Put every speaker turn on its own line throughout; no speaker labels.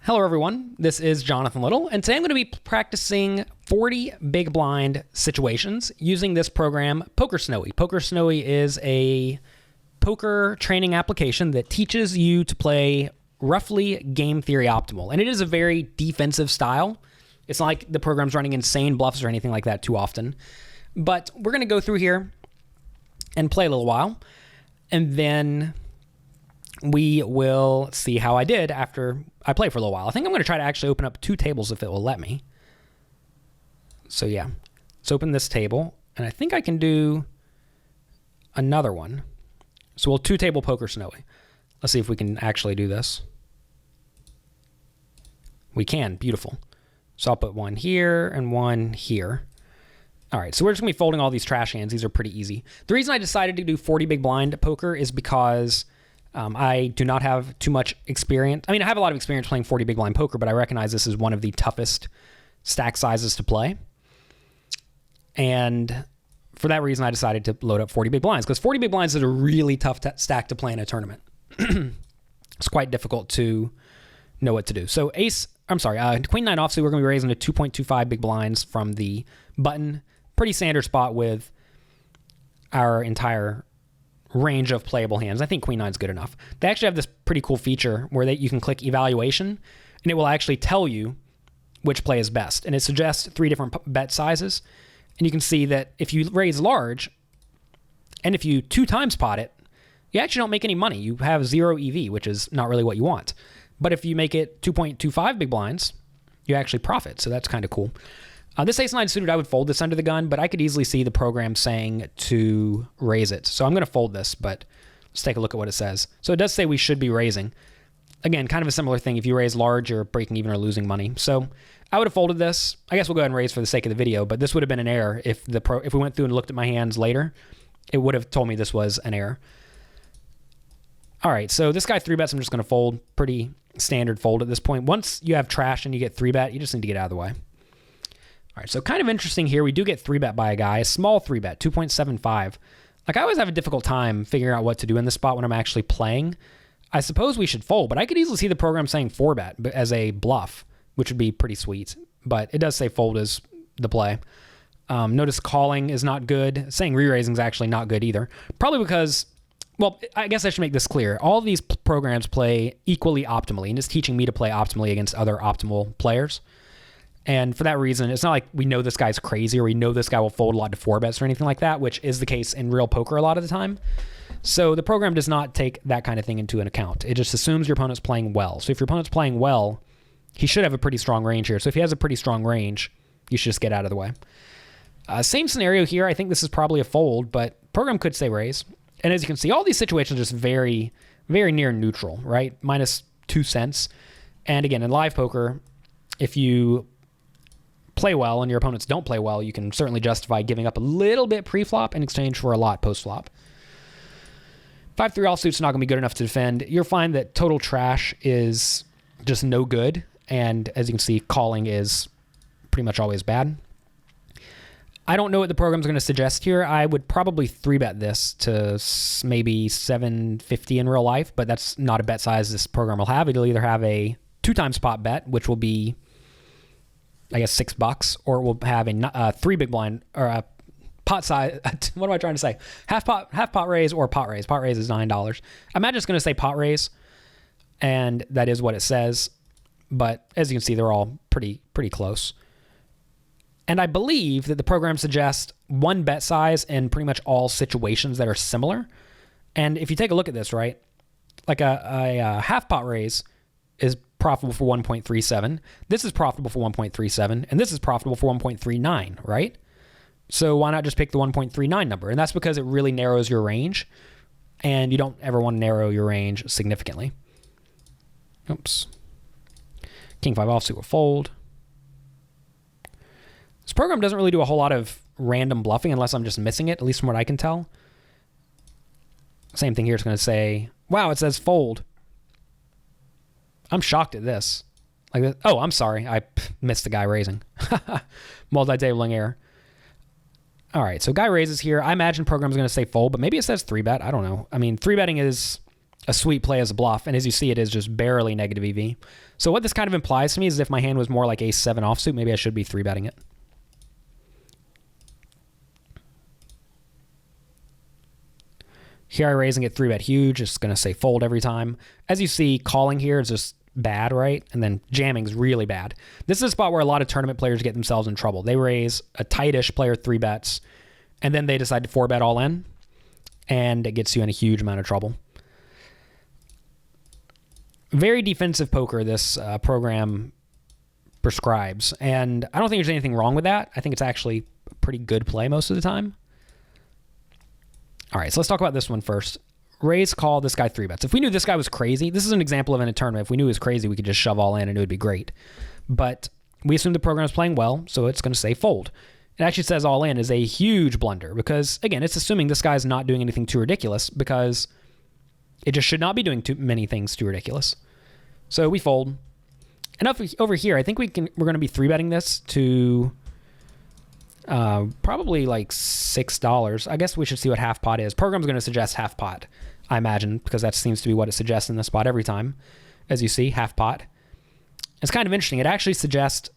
Hello everyone, this is Jonathan Little, and today I'm going to be practicing 40 big blind situations using this program, Poker Snowie. Poker Snowie is a poker training application that teaches you to play roughly game theory optimal, and it is a very defensive style. It's not like the program's running insane bluffs or anything like that too often, but we're going to go through here and play a little while, and then we will see how I did after I play for a little while. I think I'm going to try to actually open up 2 tables if it will let me. So yeah, let's open this table, and I think I can do another one. So we'll 2-table Poker Snowie. Let's see if we can actually do this. We can, beautiful. So I'll put one here and one here. All right, so we're just going to be folding all these trash hands. These are pretty easy. The reason I decided to do 40 big blind poker is because I do not have too much experience. I mean, I have a lot of experience playing 40 big blind poker, but I recognize this is one of the toughest stack sizes to play. And for that reason, I decided to load up 40 big blinds, because 40 big blinds is a really tough stack to play in a tournament. It's quite difficult to know what to do. So Queen 9 offsuit, we're going to be raising to 2.25 big blinds from the button. Pretty standard spot with our entire range of playable hands. I think Queen 9 is good enough. They actually have this pretty cool feature where you can click evaluation, and it will actually tell you which play is best. And it suggests 3 different bet sizes. And you can see that if you raise large, and if you 2 times pot it, you actually don't make any money. You have 0 EV, which is not really what you want. But if you make it 2.25 big blinds, you actually profit. So that's kind of cool. This ace-9 suited, I would fold this under the gun, but I could easily see the program saying to raise it. So I'm going to fold this, but let's take a look at what it says. So it does say we should be raising. Again, kind of a similar thing. If you raise large, you're breaking even or losing money. So I would have folded this. I guess we'll go ahead and raise for the sake of the video, but this would have been an error if we went through and looked at my hands later. It would have told me this was an error. All right, so this guy 3-bets. I'm just going to fold. Pretty standard fold at this point. Once you have trash and you get 3-bet, you just need to get out of the way. All right, so kind of interesting here. We do get 3-bet by a guy, a small 3-bet, 2.75. Like, I always have a difficult time figuring out what to do in this spot when I'm actually playing. I suppose we should fold, but I could easily see the program saying 4-bet as a bluff, which would be pretty sweet. But it does say fold is the play. Notice calling is not good. Saying re-raising is actually not good either. Probably because, well, I guess I should make this clear. All of these programs play equally optimally, and it's teaching me to play optimally against other optimal players. And for that reason, it's not like we know this guy's crazy or we know this guy will fold a lot to 4-bets or anything like that, which is the case in real poker a lot of the time. So the program does not take that kind of thing into an account. It just assumes your opponent's playing well. So if your opponent's playing well, he should have a pretty strong range here. So if he has a pretty strong range, you should just get out of the way. Same scenario here. I think this is probably a fold, but program could say raise. And as you can see, all these situations are just very, very near neutral, right? Minus 2 cents. And again, in live poker, if you play well and your opponents don't play well, you can certainly justify giving up a little bit pre-flop in exchange for a lot post-flop. 5-3 offsuit's not going to be good enough to defend. You'll find that total trash is just no good, and as you can see, calling is pretty much always bad. I don't know what the program's going to suggest here. I would probably 3-bet this to maybe 750 in real life, but that's not a bet size this program will have. It'll either have a 2 times pot bet, which will be, I guess, $6, or it will have a 3 big blind or a pot size. What am I trying to say? Half pot raise or pot raise. Pot raise is $9. I'm not just going to say pot raise, and that is what it says. But as you can see, they're all pretty close. And I believe that the program suggests 1 bet size in pretty much all situations that are similar. And if you take a look at this, right, like a half pot raise is profitable for 1.37. This is profitable for 1.37, and this is profitable for 1.39, right? So why not just pick the 1.39 number? And that's because it really narrows your range, and you don't ever want to narrow your range significantly. Oops. King 5 offsuit will fold. This program doesn't really do a whole lot of random bluffing unless I'm just missing it, at least from what I can tell. Same thing here. It's going to say, wow, it says fold. I'm shocked at this. Like this. Oh, I'm sorry. I missed the guy raising. Multi-tabling error. All right, so guy raises here. I imagine program's going to say fold, but maybe it says 3-bet. I don't know. I mean, 3-betting is a sweet play as a bluff, and as you see, it is just barely negative EV. So what this kind of implies to me is if my hand was more like ace-7 offsuit, maybe I should be 3-betting it. Here I raising it 3-bet huge. It's going to say fold every time. As you see, calling here is just bad, right? And then jamming is really bad. This is a spot where a lot of tournament players get themselves in trouble. They raise a tightish player 3-bets, and then they decide to 4-bet all in, and it gets you in a huge amount of trouble. Very defensive poker this program prescribes, and I don't think there's anything wrong with that. I think it's actually a pretty good play most of the time. All right, so let's talk about this one first. Raise, call, this guy 3-bets. If we knew this guy was crazy, this is an example of in a tournament. If we knew he was crazy, we could just shove all in and it would be great. But we assume the program is playing well, so it's going to say fold. It actually says all in is a huge blunder because, again, it's assuming this guy's not doing anything too ridiculous because it just should not be doing too many things too ridiculous. So we fold. And up over here, I think we're going to be 3-betting this to probably like $6. I guess we should see what half pot is. Program's going to suggest half pot, I imagine, because that seems to be what it suggests in this spot every time. As you see, half pot. It's kind of interesting. It actually suggests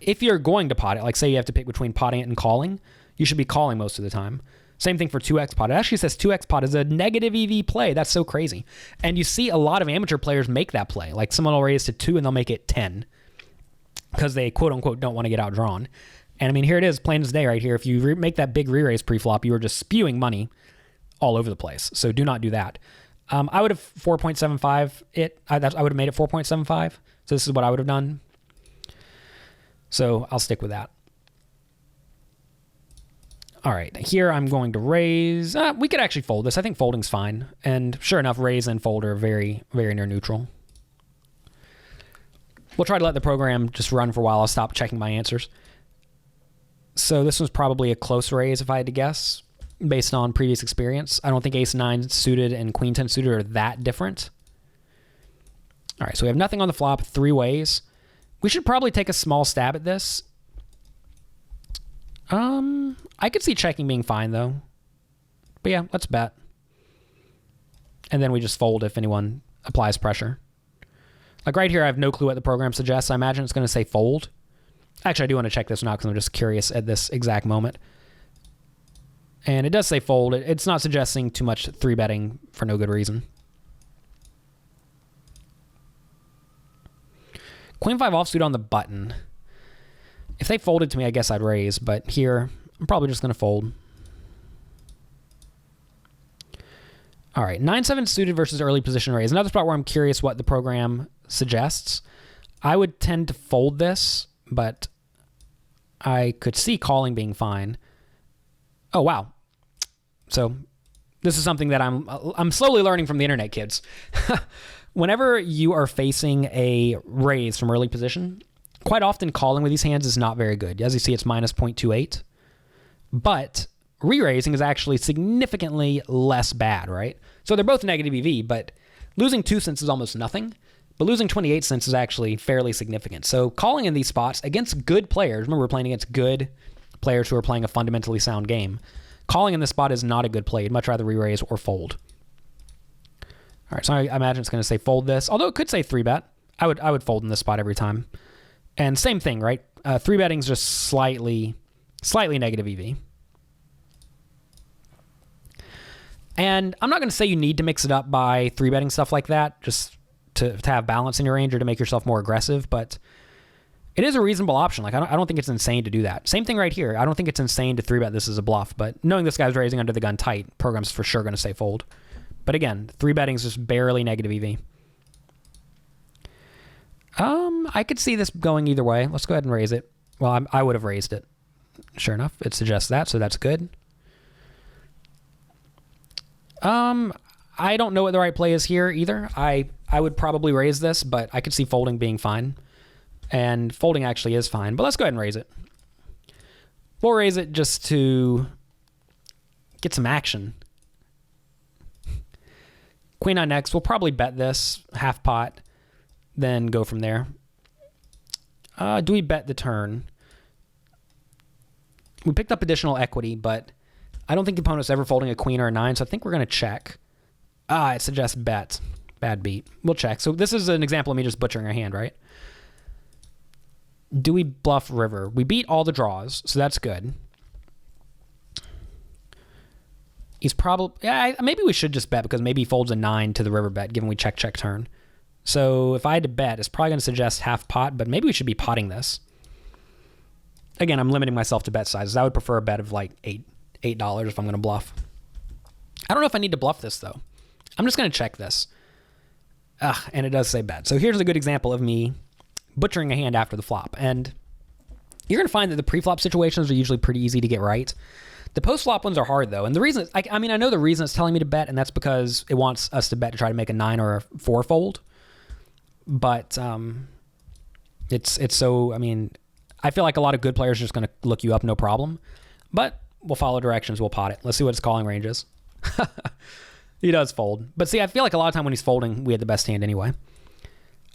if you're going to pot it, like say you have to pick between potting it and calling, you should be calling most of the time. Same thing for 2x pot. It actually says 2x pot is a negative EV play. That's so crazy. And you see a lot of amateur players make that play. Like someone will raise to 2 and they'll make it 10 because they quote unquote don't want to get outdrawn. And I mean, here it is, plain as day right here. If you make that big re-raise pre-flop, you are just spewing money all over the place. So do not do that. I would have 4.75 it. I would have made it 4.75. So this is what I would have done. So I'll stick with that. All right, here I'm going to raise. We could actually fold this. I think folding's fine. And sure enough, raise and fold are very, very near neutral. We'll try to let the program just run for a while. I'll stop checking my answers. So this was probably a close raise if I had to guess, based on previous experience. I don't think ace-9 suited and queen-10 suited are that different. All right, so we have nothing on the flop, 3 ways. We should probably take a small stab at this. I could see checking being fine, though. But yeah, let's bet. And then we just fold if anyone applies pressure. Like right here, I have no clue what the program suggests. I imagine it's going to say fold. Actually, I do want to check this now because I'm just curious at this exact moment. And it does say fold. It's not suggesting too much 3-betting for no good reason. Queen 5 offsuit on the button. If they folded to me, I guess I'd raise, but here, I'm probably just going to fold. All right, 9-7 suited versus early position raise. Another spot where I'm curious what the program suggests. I would tend to fold this, but I could see calling being fine. Oh, wow. So this is something that I'm slowly learning from the internet, kids. Whenever you are facing a raise from early position, quite often calling with these hands is not very good. As you see, it's minus 0.28. But re-raising is actually significantly less bad, right? So they're both negative EV, but losing 2 cents is almost nothing. But losing 28 cents is actually fairly significant. So calling in these spots against good players, remember we're playing against good players who are playing a fundamentally sound game. Calling in this spot is not a good play. You'd much rather re-raise or fold. All right, so I imagine it's going to say fold this, although it could say 3-bet. I would fold in this spot every time. And same thing, right? 3-betting is just slightly negative EV. And I'm not going to say you need to mix it up by 3-betting stuff like that, just to have balance in your range or to make yourself more aggressive, but it is a reasonable option. Like I don't think it's insane to do that. Same thing right here. I don't think it's insane to 3-bet this as a bluff, but knowing this guy's raising under the gun tight, program's for sure going to say fold. But again, 3-betting is just barely negative EV. I could see this going either way. Let's go ahead and raise it. Well, I would have raised it. Sure enough, it suggests that, so that's good. I don't know what the right play is here either. I would probably raise this, but I could see folding being fine. And folding actually is fine, but let's go ahead and raise it. We'll raise it just to get some action. Queen 9 next. We'll probably bet this, half pot, then go from there. Do we bet the turn? We picked up additional equity, but I don't think the opponent's ever folding a queen or a 9, so I think we're going to check. It suggests bet. Bad beat. We'll check. So this is an example of me just butchering a hand, right? Do we bluff river? We beat all the draws, so that's good. He's probably... Yeah, maybe we should just bet because maybe he folds a 9 to the river bet, given we check turn. So if I had to bet, it's probably going to suggest half pot, but maybe we should be potting this. Again, I'm limiting myself to bet sizes. I would prefer a bet of like $8 if I'm going to bluff. I don't know if I need to bluff this, though. I'm just going to check this. And it does say bet. So here's a good example of me butchering a hand after the flop. And you're going to find that the pre-flop situations are usually pretty easy to get right. The post-flop ones are hard, though. And the reason, I know the reason it's telling me to bet, and that's because it wants us to bet to try to make a 9 or a 4 fold. But it's so, I feel like a lot of good players are just going to look you up, no problem. But we'll follow directions. We'll pot it. Let's see what his calling range is. He does fold. But see, I feel like a lot of time when he's folding, we had the best hand anyway.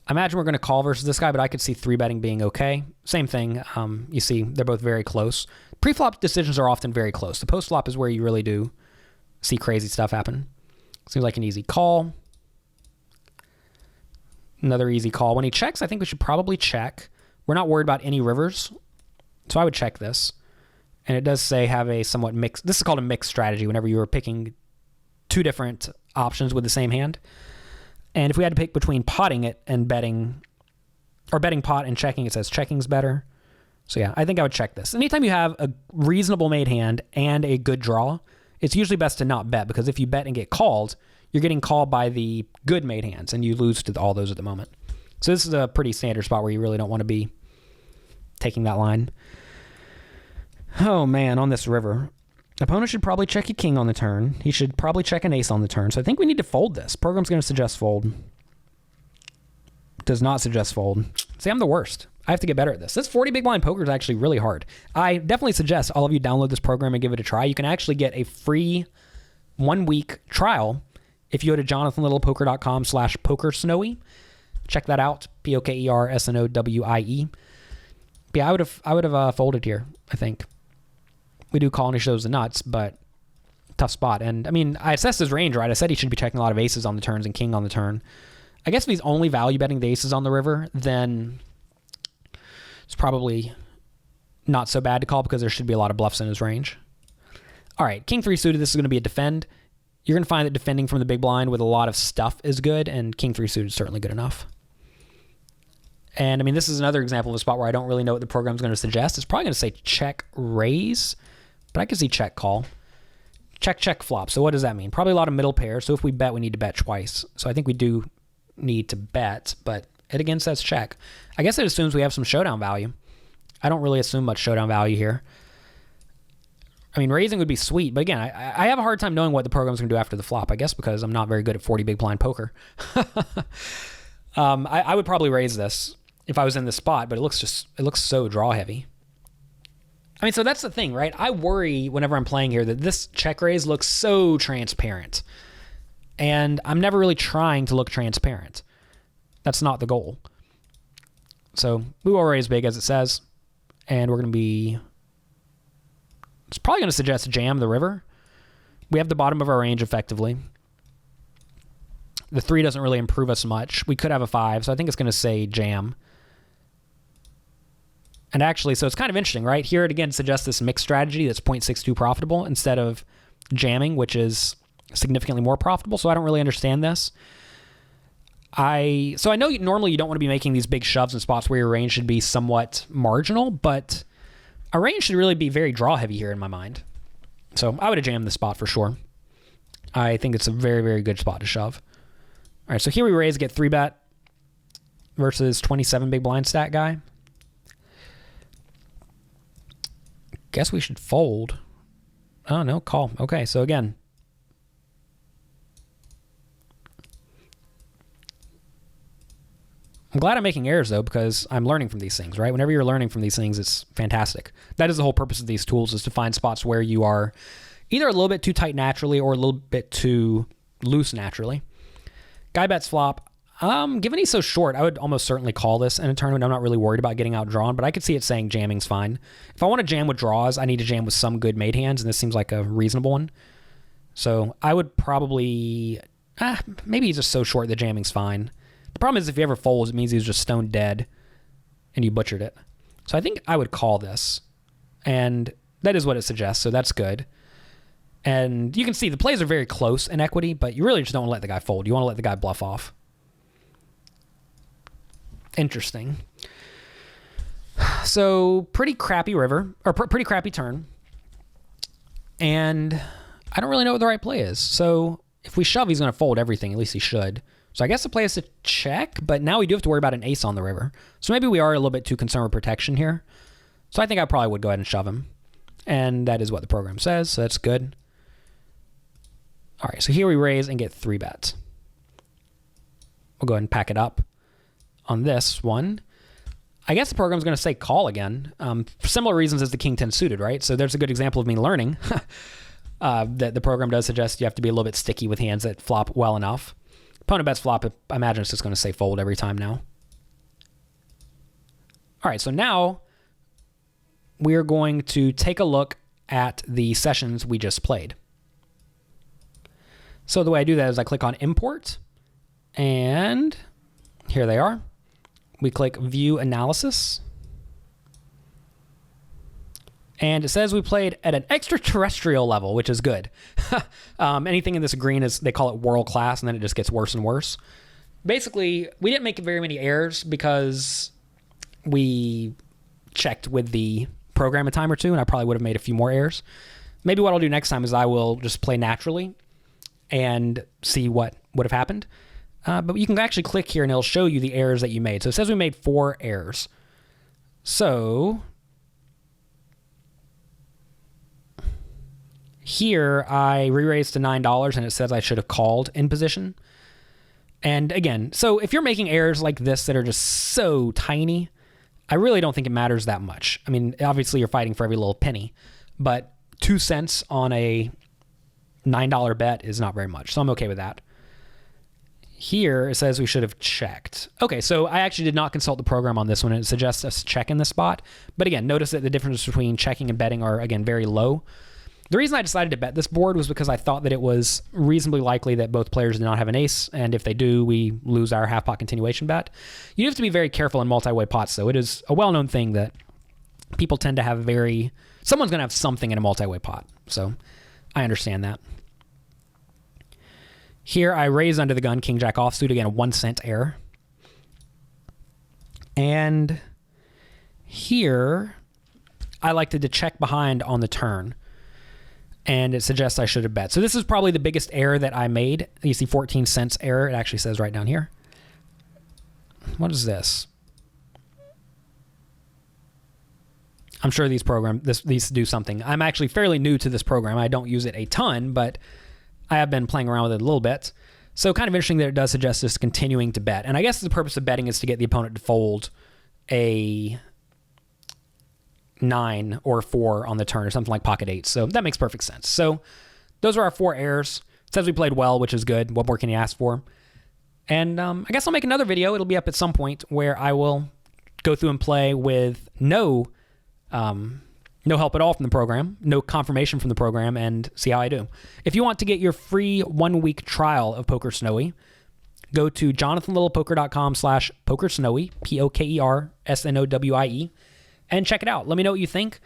I imagine we're going to call versus this guy, but I could see 3-betting being okay. Same thing. You see, they're both very close. Pre-flop decisions are often very close. The post-flop is where you really do see crazy stuff happen. Seems like an easy call. Another easy call. When he checks, I think we should probably check. We're not worried about any rivers, so I would check this. And it does say have a somewhat mixed... This is called a mixed strategy whenever you are picking 2 different options with the same hand. And if we had to pick between potting it and betting, or betting pot and checking, it says checking's better. So yeah, I think I would check this. Anytime you have a reasonable made hand and a good draw, it's usually best to not bet, because if you bet and get called, you're getting called by the good made hands, and you lose to all those at the moment. So this is a pretty standard spot where you really don't want to be taking that line. Oh man, on this river. Opponent should probably check a king on the turn. He should probably check an ace on the turn. So I think we need to fold this. Program's going to suggest fold. Does not suggest fold. See, I'm the worst. I have to get better at this. This 40 big blind poker is actually really hard. I definitely suggest all of you download this program and give it a try. You can actually get a free 1-week trial if you go to jonathanlittlepoker.com/pokersnowie. Check that out. POKERSNOWIE. Yeah, I would have folded here, I think. We do call and he shows the nuts, but tough spot. And I assessed his range, right? I said he should be checking a lot of aces on the turns and king on the turn. I guess if he's only value betting the aces on the river, then it's probably not so bad to call, because there should be a lot of bluffs in his range. All right, king 3 suited, this is going to be a defend. You're going to find that defending from the big blind with a lot of stuff is good, and king 3 suited is certainly good enough. And this is another example of a spot where I don't really know what the program's going to suggest. It's probably going to say check raise, but I can see check call. Check flop. So what does that mean? Probably a lot of middle pairs. So if we bet, we need to bet twice. So I think we do need to bet, but it again says check. I guess it assumes we have some showdown value. I don't really assume much showdown value here. Raising would be sweet, but again, I have a hard time knowing what the program's going to do after the flop, I guess because I'm not very good at 40 big blind poker. I would probably raise this if I was in this spot, but it looks so draw heavy. So that's the thing, right? I worry whenever I'm playing here that this check raise looks so transparent. And I'm never really trying to look transparent. That's not the goal. So we will raise big as it says. And we're going to be... It's probably going to suggest jam the river. We have the bottom of our range effectively. The 3 doesn't really improve us much. We could have a 5, so I think it's going to say jam. And actually, so it's kind of interesting, right? Here it again suggests this mixed strategy that's 0.62 profitable instead of jamming, which is significantly more profitable. So I don't really understand this. So I know normally you don't want to be making these big shoves in spots where your range should be somewhat marginal, but our range should really be very draw heavy here in my mind. So I would have jammed this spot for sure. I think it's a very, very good spot to shove. All right, so here we raise, get 3-bet versus 27 big blind stat guy. Guess we should fold. Oh, no, call. Okay, so again. I'm glad I'm making errors, though, because I'm learning from these things, right? Whenever you're learning from these things, it's fantastic. That is the whole purpose of these tools, is to find spots where you are either a little bit too tight naturally or a little bit too loose naturally. Guy bets flop. Given he's so short, I would almost certainly call this in a tournament. I'm not really worried about getting outdrawn, but I could see it saying jamming's fine. If I want to jam with draws, I need to jam with some good made hands, and this seems like a reasonable one. So I would probably... Maybe he's just so short that jamming's fine. The problem is if he ever folds, it means he's just stone dead and you butchered it. So I think I would call this. And that is what it suggests, so that's good. And you can see the plays are very close in equity, but you really just don't want to let the guy fold. You want to let the guy bluff off. Interesting. So pretty crappy river, or pretty crappy turn. And I don't really know what the right play is. So if we shove, he's going to fold everything. At least he should. So I guess the play is to check, but now we do have to worry about an ace on the river. So maybe we are a little bit too concerned with protection here. So I think I probably would go ahead and shove him. And that is what the program says, so that's good. All right, so here we raise and get 3 bets. We'll go ahead and pack it up on this one. I guess the program's going to say call again, for similar reasons as the king 10 suited, right? So there's a good example of me learning that the program does suggest you have to be a little bit sticky with hands that flop well enough. Opponent bets flop, I imagine it's just going to say fold every time now. All right, so now we're going to take a look at the sessions we just played. So the way I do that is I click on import, and here they are. We click view analysis, and it says we played at an extraterrestrial level, which is good. Anything in this green is, they call it world class, and then it just gets worse and worse. Basically, we didn't make very many errors because we checked with the program a time or two, and I probably would have made a few more errors. Maybe what I'll do next time is I will just play naturally and see what would have happened. But you can actually click here and it'll show you the errors that you made. So it says we made 4 errors. So here I re-raised to $9 and it says I should have called in position. And again, so if you're making errors like this that are just so tiny, I really don't think it matters that much. I mean, obviously you're fighting for every little penny, but 2 cents on a $9 bet is not very much. So I'm okay with that. Here it says we should have checked. Okay, so I actually did not consult the program on this one, and it suggests us check in this spot. But again, notice that the difference between checking and betting are, again, very low. The reason I decided to bet this board was because I thought that it was reasonably likely that both players did not have an ace, and if they do, we lose our half-pot continuation bet. You have to be very careful in multi-way pots, though. It is a well-known thing that people tend to have someone's going to have something in a multi-way pot, so I understand that. Here I raise under the gun, king jack offsuit, again a 1 cent error. And here I like to check behind on the turn, and it suggests I should have bet. So this is probably the biggest error that I made. You see 14 cents error. It actually says right down here. What is this? I'm sure these do something. I'm actually fairly new to this program. I don't use it a ton, but I have been playing around with it a little bit. So kind of interesting that it does suggest us continuing to bet. And I guess the purpose of betting is to get the opponent to fold a 9 or 4 on the turn or something like pocket 8. So that makes perfect sense. So those are our 4 errors. It says we played well, which is good. What more can you ask for? And I guess I'll make another video. It'll be up at some point where I will go through and play with no help at all from the program, no confirmation from the program, and see how I do. If you want to get your free 1-week trial of Poker Snowie, go to jonathanlittlepoker.com/pokersnowie, POKERSNOWIE, and check it out. Let me know what you think.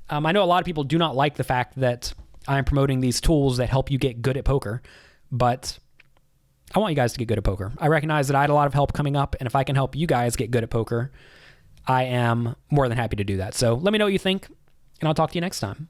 I know a lot of people do not like the fact that I'm promoting these tools that help you get good at poker, but I want you guys to get good at poker. I recognize that I had a lot of help coming up, and if I can help you guys get good at poker, I am more than happy to do that. So let me know what you think, and I'll talk to you next time.